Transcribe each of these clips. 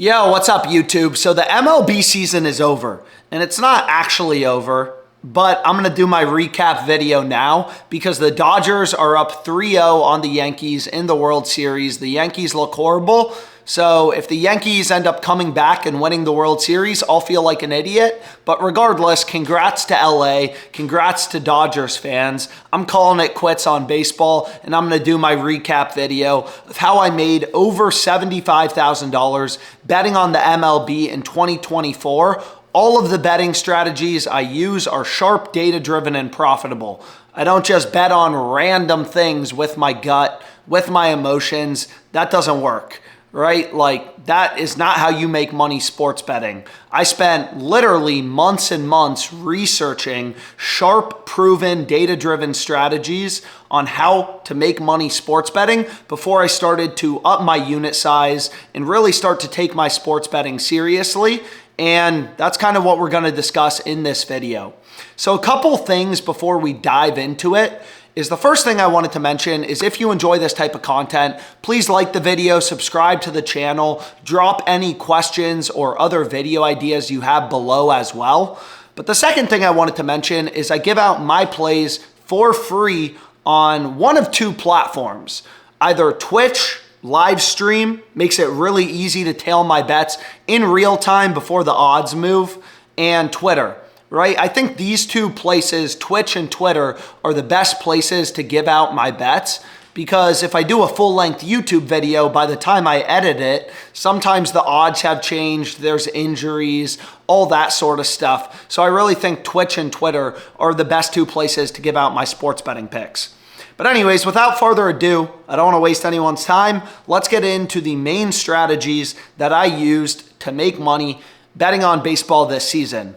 Yo, what's up, YouTube? So the MLB season is over, and it's not actually over, but I'm going to do my recap video now because the Dodgers are up 3-0 on the Yankees in the World Series. The Yankees look horrible, so if the Yankees end up coming back and winning the World Series, I'll feel like an idiot. But regardless, congrats to LA, congrats to Dodgers fans. I'm calling it quits on baseball, and I'm going to do my recap video of how I made over $75,000 betting on the MLB in 2024. All of the betting strategies I use are sharp, data-driven, and profitable. I don't just bet on random things with my gut, with my emotions. That doesn't work, right? Like, that is not how you make money sports betting. I spent literally months and months researching sharp, proven, data-driven strategies on how to make money sports betting before I started to up my unit size and really start to take my sports betting seriously. And that's kind of what we're going to discuss in this video. So a couple things before we dive into it is the first thing I wanted to mention is if you enjoy this type of content, please like the video, subscribe to the channel, drop any questions or other video ideas you have below as well. But the second thing I wanted to mention is I give out my plays for free on one of two platforms, either Twitch, live stream makes it really easy to tail my bets in real time before the odds move, and Twitter, right? I think these two places, Twitch and Twitter, are the best places to give out my bets because if I do a full-length YouTube video, by the time I edit it, sometimes the odds have changed, there's injuries, all that sort of stuff. So I really think Twitch and Twitter are the best two places to give out my sports betting picks. But anyways, without further ado, I don't want to waste anyone's time. Let's get into the main strategies that I used to make money betting on baseball this season.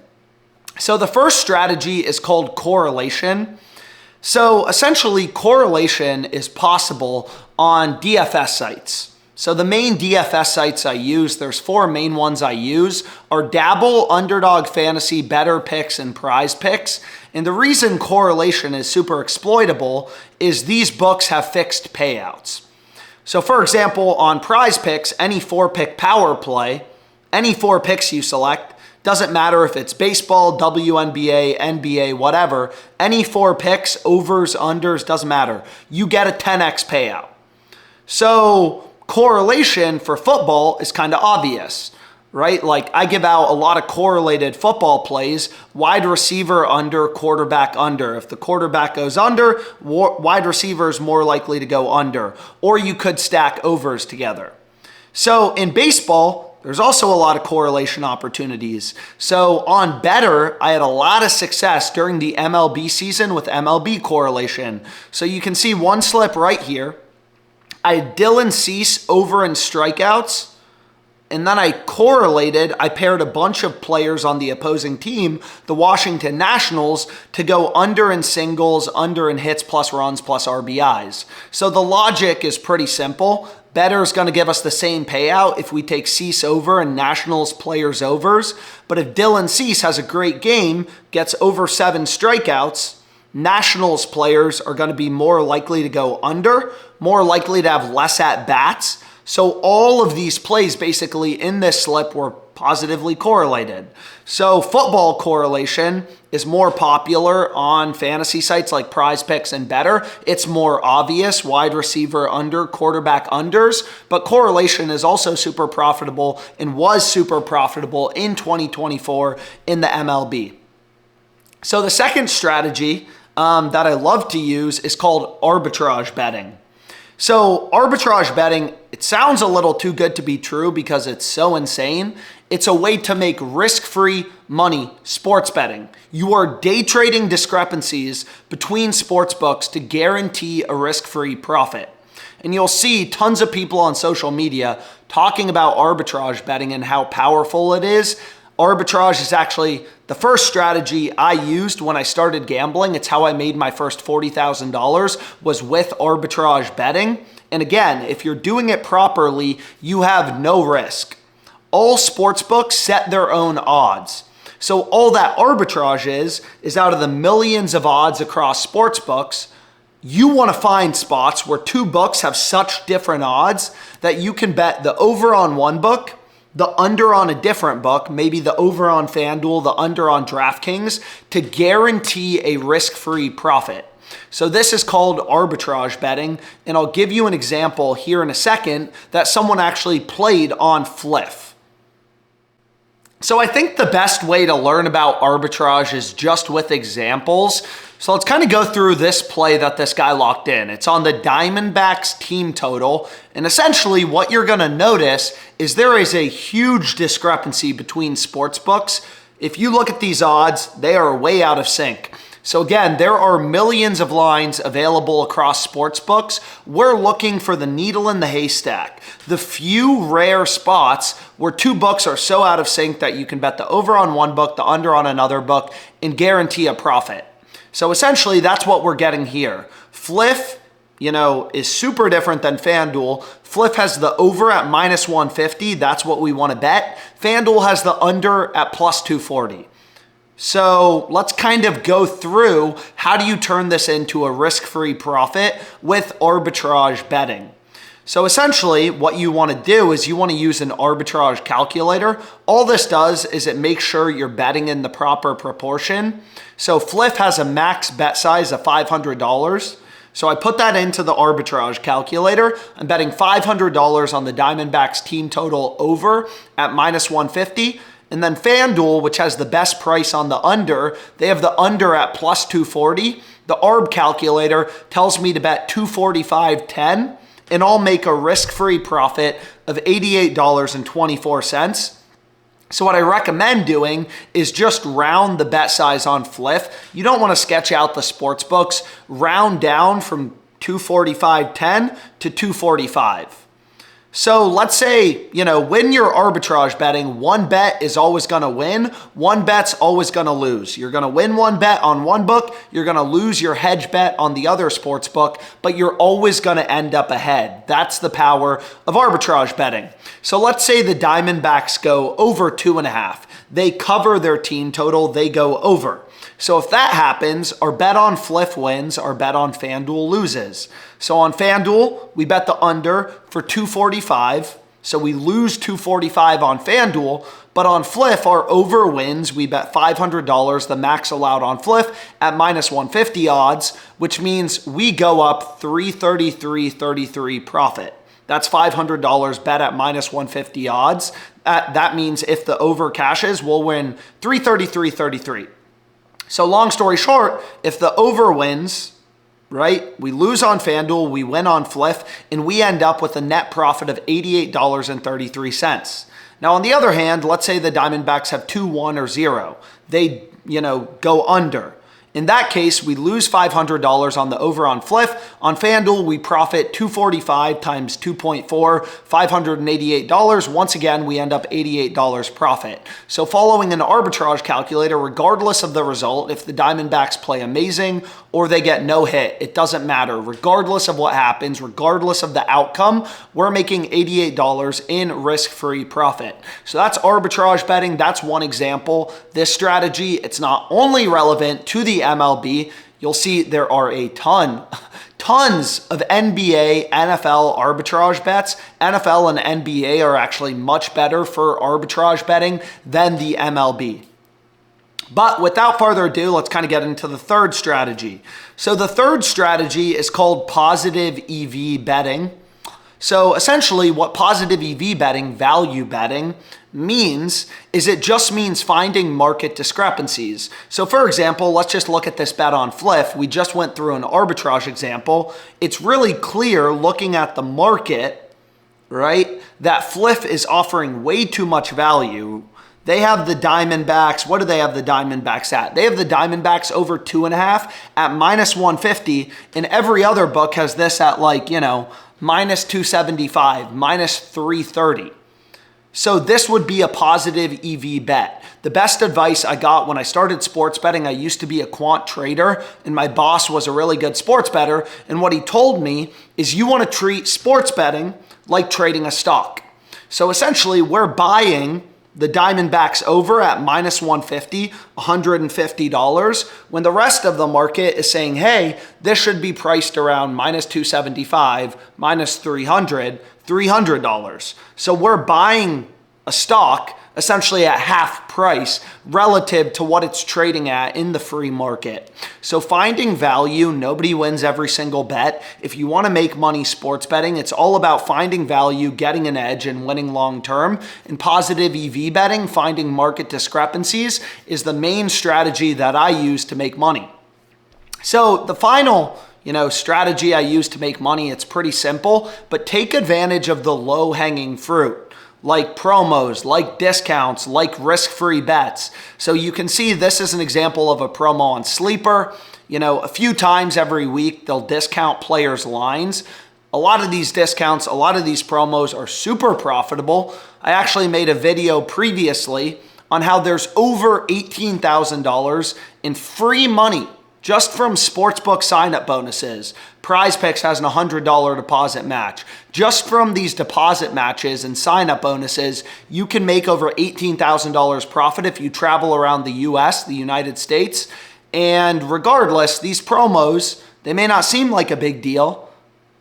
So the first strategy is called correlation. So essentially, correlation is possible on DFS sites. So the main DFS sites I use, there's four main ones I use, are Dabble, Underdog Fantasy Betr Picks, and PrizePicks. And the reason correlation is super exploitable is these books have fixed payouts. So for example, on PrizePicks, any 4-pick power play, any 4 picks you select, doesn't matter if it's baseball, WNBA, NBA, whatever, any 4 picks, overs, unders, doesn't matter. You get a 10x payout. So correlation for football is kind of obvious, right? Like I give out a lot of correlated football plays, wide receiver under, quarterback under. If the quarterback goes under, wide receiver is more likely to go under, or you could stack overs together. So in baseball, there's also a lot of correlation opportunities. So on Betr, I had a lot of success during the MLB season with MLB correlation. So you can see one slip right here. I had Dylan Cease over in strikeouts, and then I paired a bunch of players on the opposing team, the Washington Nationals, to go under in singles, under in hits plus runs plus RBIs. So the logic is pretty simple. Betr is going to give us the same payout if we take Cease over and Nationals players overs. But if Dylan Cease has a great game, gets over 7 strikeouts, Nationals players are going to be more likely to go under, more likely to have less at-bats. So all of these plays basically in this slip were positively correlated. So football correlation is more popular on fantasy sites like PrizePicks and Betr. It's more obvious, wide receiver under, quarterback unders, but correlation is also super profitable and was super profitable in 2024 in the MLB. So the second strategy that I love to use is called arbitrage betting. So arbitrage betting, it sounds a little too good to be true because it's so insane. It's a way to make risk-free money sports betting. You are day trading discrepancies between sports books to guarantee a risk-free profit. And you'll see tons of people on social media talking about arbitrage betting and how powerful it is. Arbitrage is actually the first strategy I used when I started gambling. It's how I made my first $40,000 was with arbitrage betting. And again, if you're doing it properly, you have no risk. All sportsbooks set their own odds. So all that arbitrage is out of the millions of odds across sportsbooks, you want to find spots where two books have such different odds that you can bet the over on one book, the under on a different book, maybe the over on FanDuel, the under on DraftKings, to guarantee a risk-free profit. So this is called arbitrage betting, and I'll give you an example here in a second that someone actually played on Fliff. So I think the best way to learn about arbitrage is just with examples. So let's kind of go through this play that this guy locked in. It's on the Diamondbacks team total. And essentially what you're going to notice is there is a huge discrepancy between sports books. If you look at these odds, they are way out of sync. So again, there are millions of lines available across sports books. We're looking for the needle in the haystack. The few rare spots where two books are so out of sync that you can bet the over on one book, the under on another book, and guarantee a profit. So essentially, that's what we're getting here. Fliff, is super different than FanDuel. Fliff has the over at minus 150. That's what we want to bet. FanDuel has the under at plus 240. So let's kind of go through how do you turn this into a risk-free profit with arbitrage betting. So essentially what you want to do is you want to use an arbitrage calculator. All this does is it makes sure you're betting in the proper proportion. So Fliff has a max bet size of $500. So I put that into the arbitrage calculator. I'm betting $500 on the Diamondbacks team total over at minus 150. And then FanDuel, which has the best price on the under, they have the under at plus 240. The ARB calculator tells me to bet 245.10, and I'll make a risk-free profit of $88.24. So what I recommend doing is just round the bet size on Fliff. You don't want to sketch out the sports books. Round down from 245.10 to 245. So let's say, when you're arbitrage betting, one bet is always going to win. One bet's always going to lose. You're going to win one bet on one book. You're going to lose your hedge bet on the other sports book, but you're always going to end up ahead. That's the power of arbitrage betting. So let's say the Diamondbacks go over 2.5. They cover their team total. They go over. So if that happens, our bet on Fliff wins, our bet on FanDuel loses. So on FanDuel, we bet the under for 245. So we lose 245 on FanDuel, but on Fliff, our over wins. We bet $500, the max allowed on Fliff, at minus 150 odds, which means we go up 333.33 profit. That's $500 bet at minus 150 odds. That means if the over cashes, we'll win 333.33. So long story short, if the over wins, right, we lose on FanDuel, we win on Fliff, and we end up with a net profit of $88.33. Now, on the other hand, let's say the Diamondbacks have 2-1 or 0. They, go under. In that case, we lose $500 on the over on Fliff. On FanDuel, we profit $245 times 2.4, $588. Once again, we end up $88 profit. So following an arbitrage calculator, regardless of the result, if the Diamondbacks play amazing or they get no hit, it doesn't matter. Regardless of what happens, regardless of the outcome, we're making $88 in risk-free profit. So that's arbitrage betting. That's one example. This strategy, it's not only relevant to the MLB. You'll see there are a tons of NBA, NFL arbitrage bets. NFL and NBA are actually much better for arbitrage betting than the MLB. But without further ado, let's kind of get into the third strategy. So the third strategy is called positive EV betting. So essentially what positive EV betting, value betting, means is it just means finding market discrepancies. So for example, let's just look at this bet on Fliff. We just went through an arbitrage example. It's really clear looking at the market, right, that Fliff is offering way too much value. They have the Diamondbacks. What do they have the Diamondbacks at? They have the Diamondbacks over 2.5 at minus 150, and every other book has this at minus 275, minus 330. So this would be a positive EV bet. The best advice I got when I started sports betting, I used to be a quant trader and my boss was a really good sports bettor. And what he told me is you want to treat sports betting like trading a stock. So essentially we're buying the Diamondbacks over at minus 150, $150, when the rest of the market is saying, hey, this should be priced around minus 275, minus 300, $300. So we're buying a stock essentially at half price relative to what it's trading at in the free market. So finding value, nobody wins every single bet. If you want to make money sports betting, it's all about finding value, getting an edge, and winning long term. In positive EV betting, finding market discrepancies is the main strategy that I use to make money. So the final strategy I use to make money, it's pretty simple, but take advantage of the low-hanging fruit, like promos, like discounts, like risk-free bets. So you can see this is an example of a promo on Sleeper. A few times every week, they'll discount players' lines. A lot of these discounts, a lot of these promos are super profitable. I actually made a video previously on how there's over $18,000 in free money just from sportsbook sign-up bonuses. PrizePicks has an $100 deposit match. Just from these deposit matches and sign-up bonuses, you can make over $18,000 profit if you travel around the US, the United States. And regardless, these promos, they may not seem like a big deal,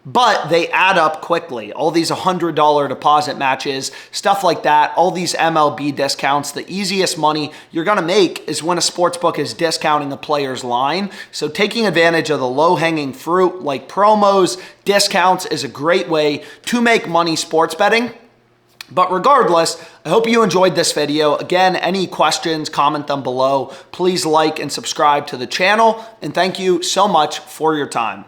but they add up quickly. All these $100 deposit matches, stuff like that, all these MLB discounts, the easiest money you're gonna make is when a sportsbook is discounting a player's line. So taking advantage of the low-hanging fruit like promos, discounts is a great way to make money sports betting. But regardless, I hope you enjoyed this video. Again, any questions, comment them below. Please like and subscribe to the channel, and thank you so much for your time.